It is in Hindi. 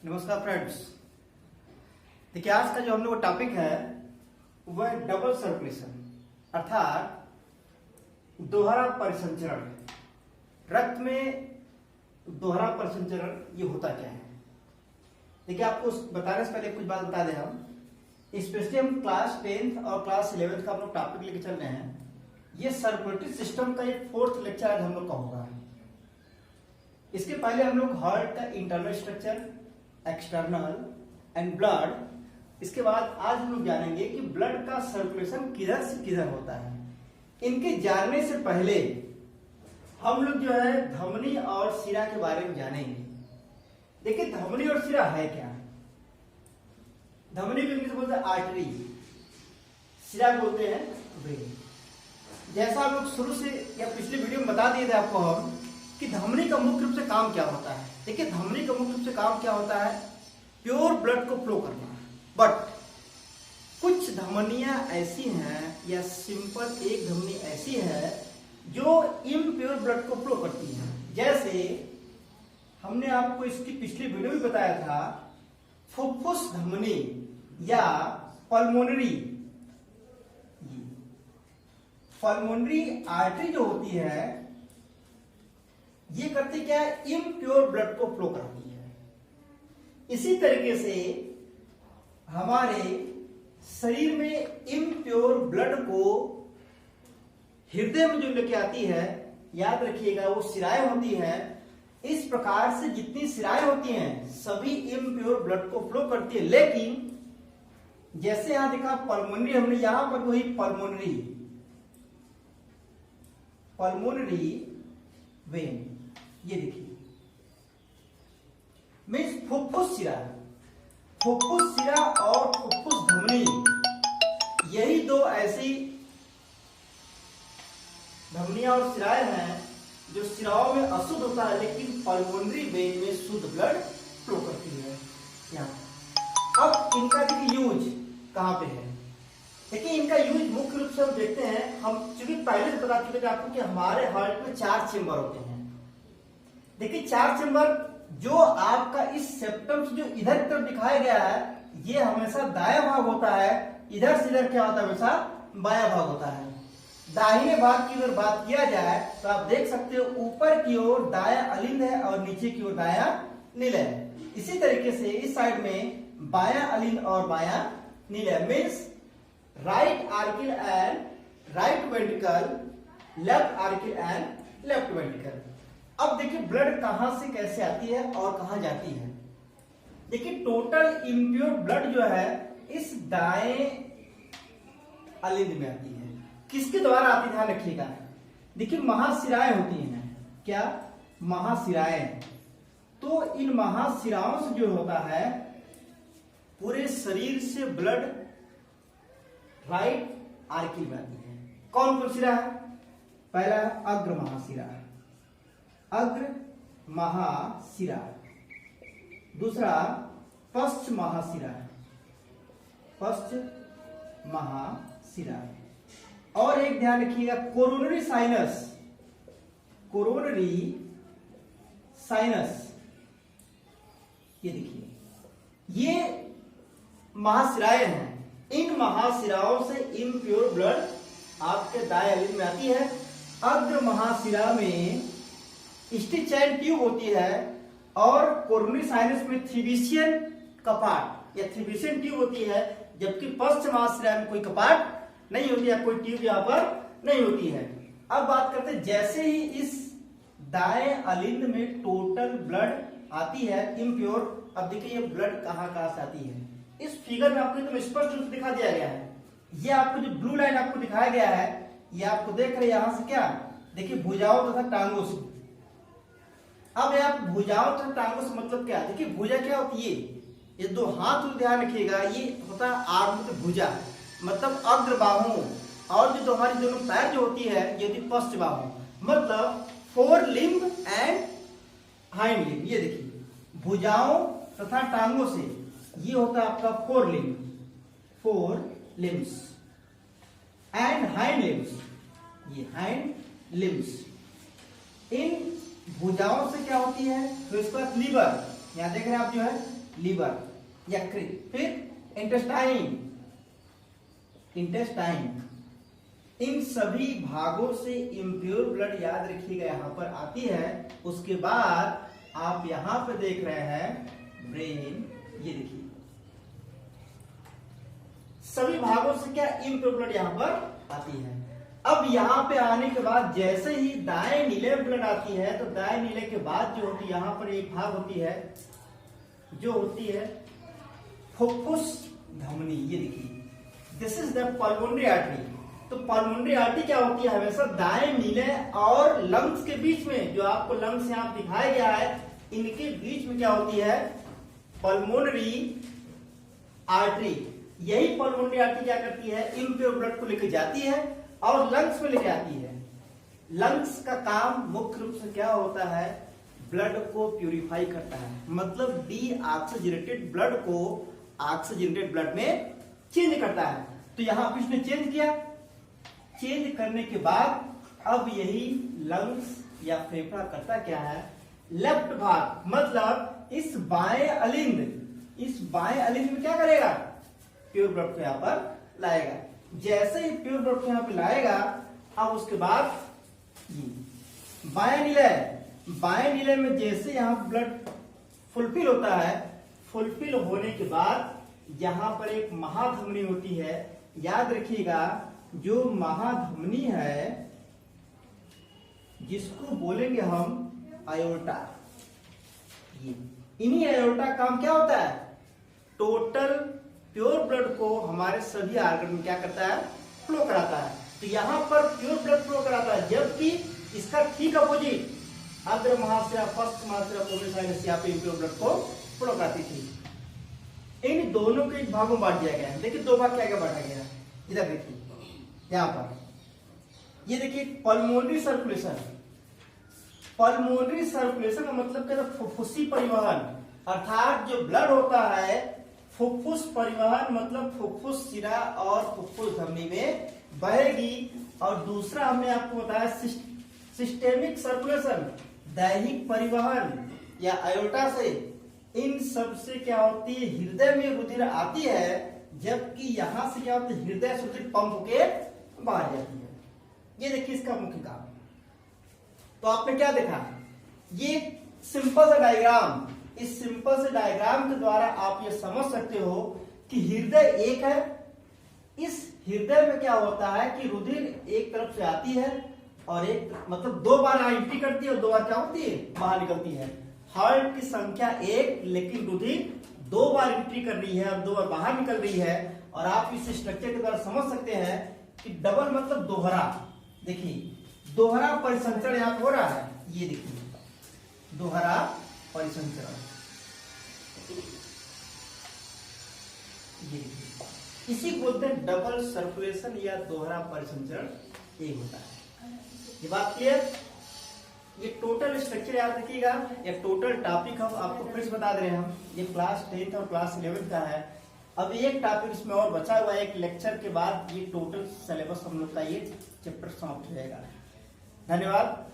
नमस्कार फ्रेंड्स। देखिए आज का जो हम लोग का टॉपिक है वह डबल सर्कुलेशन अर्थात दोहरा परिसंचरण। रक्त में दोहरा परिसंचरण ये होता क्या है। देखिए आपको बताने से पहले कुछ बात बता दें। हम स्पेशली हम क्लास 10th और क्लास 11th का हम लोग टॉपिक लेके चल रहे हैं। ये सर्कुलेटरी सिस्टम का एक 4th लेक्चर आज हम लोग का होगा। इसके पहले हम लोग हार्ट का internal structure, external and blood, इसके बाद आज हम लोग जानेंगे कि ब्लड का सर्कुलेशन किधर से किधर होता है। इनके जानने से पहले हम लोग जो है धमनी और शिरा के बारे में जानेंगे। देखिए धमनी और शिरा है क्या। धमनी को इंग्लिश बोलते हैं आर्टरी, शिरा बोलते हैं वेन। जैसा हम लोग शुरू से या पिछले वीडियो में बता दिए थे आपको हम कि धमनी का मुख्य रूप से काम क्या होता है। देखिए धमनी का मुख्य रूप से काम क्या होता है, प्योर ब्लड को फ्लो करना। बट कुछ धमनियां ऐसी हैं या सिंपल एक धमनी ऐसी है जो इम्प्योर ब्लड को फ्लो करती है। जैसे हमने आपको इसकी पिछली वीडियो में बताया था, फुफ्फुस धमनी या पल्मोनरी आर्टरी जो होती है ये करती क्या है, इम्प्योर ब्लड को फ्लो कराती है। इसी तरीके से हमारे शरीर में इम्प्योर ब्लड को हृदय में जो लेके आती है, याद रखिएगा वो शिराएं होती है। इस प्रकार से जितनी शिराएं होती हैं सभी इम्प्योर ब्लड को फ्लो करती है। लेकिन जैसे यहां देखा पल्मोनरी, हमने यहां पर वही पल्मोनरी वेन, ये देखिए मीन्स फुफ्फुस शिरा और फुफ्फुस धमनी, यही दो ऐसी धमनियां और शिराएं हैं जो शिराओं में अशुद्ध होता है लेकिन पल्मोनरी वेन में शुद्ध ब्लड फ्लो करती है। यहाँ अब इनका देखिए यूज कहां पे है। देखिए इनका यूज मुख्य रूप से हम देखते हैं, हम चूंकि पहले से बता चुके थे आपको कि हमारे हार्ट में 4 चेंबर होते हैं। देखिए 4 चेंबर जो आपका इस सेप्टम से जो इधर की तरफ दिखाया गया है ये हमेशा दायां भाग होता है, इधर से इधर क्या होता है हमेशा बायां भाग होता है। दाहिने भाग की अगर बात किया जाए तो आप देख सकते हो ऊपर की ओर दायां अलिंद है और नीचे की ओर दायां नील है। इसी तरीके से इस साइड में बायां अलिंद और बायां नील है। Means right auricle and right ventricle, left auricle and left ventricle. अब देखिए ब्लड कहां से कैसे आती है और कहां जाती है। देखिए टोटल इम्प्योर ब्लड जो है इस दाएं अलिंद में आती है। किसके द्वारा आती है ध्यान रखिएगा। देखिए महाशिराएं होती हैं, क्या महाशिराएं। तो इन महाशिराओं से जो होता है पूरे शरीर से ब्लड राइट आर्किल में आती है। कौन कौन शिरा है, पहला है अग्र महाशिरा, दूसरा पश्च महाशिरा, और एक ध्यान रखिएगा कोरोनरी साइनस। ये देखिए ये महाशिराएं हैं। इन महाशिराओं से इम्प्योर ब्लड आपके दाएं अलिंद में आती है। अग्र महाशिरा में स्टिचैन ट्यूब होती है और कोरोनरी साइनस में थ्रीबिशियन कपाट या थ्रीबिशियन ट्यूब होती है, जबकि पश्च महाशिरा में कोई कपाट नहीं होती है, कोई ट्यूब यहाँ पर नहीं होती है। अब बात करते हैं जैसे ही इस दाएं अलिंद में टोटल ब्लड आती है इम्प्योर। अब देखिए ये ब्लड कहाँ से आती है। इस फिगर में आपको एकदम स्पष्ट रूप से दिखा दिया गया है। ये आपको जो ब्लू लाइन आपको दिखाया गया है ये आपको देख रहे हैं यहां से क्या, देखिए भुजाओं तथा टांगों से। अब आप भुजाओं तथा टांगों से मतलब क्या, देखिए भुजा क्या होती है, ये दो हाथ ध्यान रखिएगा, ये होता है आर्म की भुजा, मतलब अग्र बाहु, और जो हमारी दोनों पैर जो होती है ये होती पश्च बाहु, मतलब four limb and hind limb. ये देखिए भुजाओं तथा टांगों से ये होता है आपका four limbs and hind limbs, ये हाइंड लिम्ब्स। इन भुजाओं से क्या होती है, तो इसका लीवर, यहाँ देख रहे हैं आप जो है लीवर, यकृत, फिर इंटेस्टाइन, इंटेस्टाइन, इन सभी भागों से इम्प्योर ब्लड याद रखिएगा यहां पर आती है। उसके बाद आप यहां पर देख रहे हैं ब्रेन, ये देखिए सभी भागों से क्या इम्प्योर ब्लड यहां पर आती है। अब यहां पे आने के बाद जैसे ही दाएं नीले में ब्लड आती है तो दाएं नीले के बाद जो होती है यहां पर एक भाग होती है जो होती है फुफ्फुस धमनी, ये देखिए this is the pulmonary artery. तो पल्मोनरी आर्टरी क्या होती है, हमेशा दाएं नीले और लंग्स के बीच में, जो आपको लंग्स यहां दिखाया गया है इनके बीच में क्या होती है पल्मोनरी आर्टरी। यही पल्मोनरी आर्टरी क्या करती है, इम्प्योर ब्लड को लेकर जाती है और लंग्स में लेके आती है। लंग्स का काम मुख्य रूप से क्या होता है, ब्लड को प्यूरिफाई करता है, मतलब डीऑक्सीजनेटेड ब्लड को ऑक्सीजनेटेड ब्लड में चेंज करता है। तो यहां पे इसने चेंज किया, चेंज करने के बाद अब यही लंग्स या फेफड़ा करता क्या है, लेफ्ट भाग, मतलब इस बाएं अलिंद, इस बाएं अलिंद में क्या करेगा, प्योर ब्लड को यहां पर लाएगा। जैसे ही प्योर ब्लड को यहां पे लाएगा, अब उसके बाद बाएं नीले, बाएं नीले में जैसे यहां ब्लड फुलफिल होता है, फुलफिल होने के बाद यहां पर एक महाधमनी होती है। याद रखिएगा जो महाधमनी है जिसको बोलेंगे हम आयोटा, ये इन्हीं आयोटा काम क्या होता है, टोटल प्योर ब्लड को हमारे सभी आर्गन में क्या करता है, फ्लो कराता है। तो यहां पर प्योर ब्लड फ्लो कराता है, जबकि इसका ठीक अपोजिट अग्र महाशय, फर्स्ट महाशय यहाँ पे इम्प्योर ब्लड को फ्लो कराती थी। इन दोनों के भागों में बांट दिया गया है। देखिए दो भाग क्या क्या बांटा गया, इधर देखिए यहां पर ये देखिए पल्मोनरी सर्कुलेशन। पल्मोनरी सर्कुलेशन का मतलब क्या है, फुफ्फुसी परिवहन, अर्थात जो ब्लड होता है फुफ्फुस परिवहन, मतलब फुफ्फुस शिरा और फुफ्फुस धमनी में बहेगी। और दूसरा हमने आपको बताया सिस्टेमिक सर्कुलेशन, दैहिक परिवहन या आयोटा से। इन सब से क्या होती है, हृदय में रुधिर आती है, जबकि यहां से क्या होता है, हृदय से रुधिर पंप होके बाहर जाती है। ये देखिए इसका मुख्य काम। तो आपने क्या देखा, ये सिंपल सा डायग्राम, इस सिंपल से डायग्राम के द्वारा आप ये समझ सकते हो कि हृदय एक है। इस हृदय में क्या होता है कि रुधिर एक तरफ से आती है और एक, मतलब दो बार एंट्री करती है और दो बार क्या होती है, बाहर निकलती है। हार्ट की संख्या एक, लेकिन रुधिर दो बार एंट्री कर रही है और दो बार बाहर निकल रही है। और आप इस स्ट्रक्चर के द्वारा समझ सकते हैं कि डबल मतलब दोहरा, देखिए दोहरा परिसंचरण यहां हो रहा है, ये देखिए दोहरा परिसंचरण, ये इसी को बोलते हैं डबल सर्कुलेशन या दोहरा परिसंचरण एक होता है। ये बात क्लियर। ये टोटल स्ट्रक्चर याद रखिएगा, ये टोटल टॉपिक हम आपको फिर से बता दे रहे हैं हम, ये क्लास 10th और क्लास 11th का है। अब एक टॉपिक इसमें और बचा हुआ है, एक लेक्चर के बाद ये टोटल सिलेबस हम लोग का ये चैप्टर समाप्त हो जाएगा। धन्यवाद।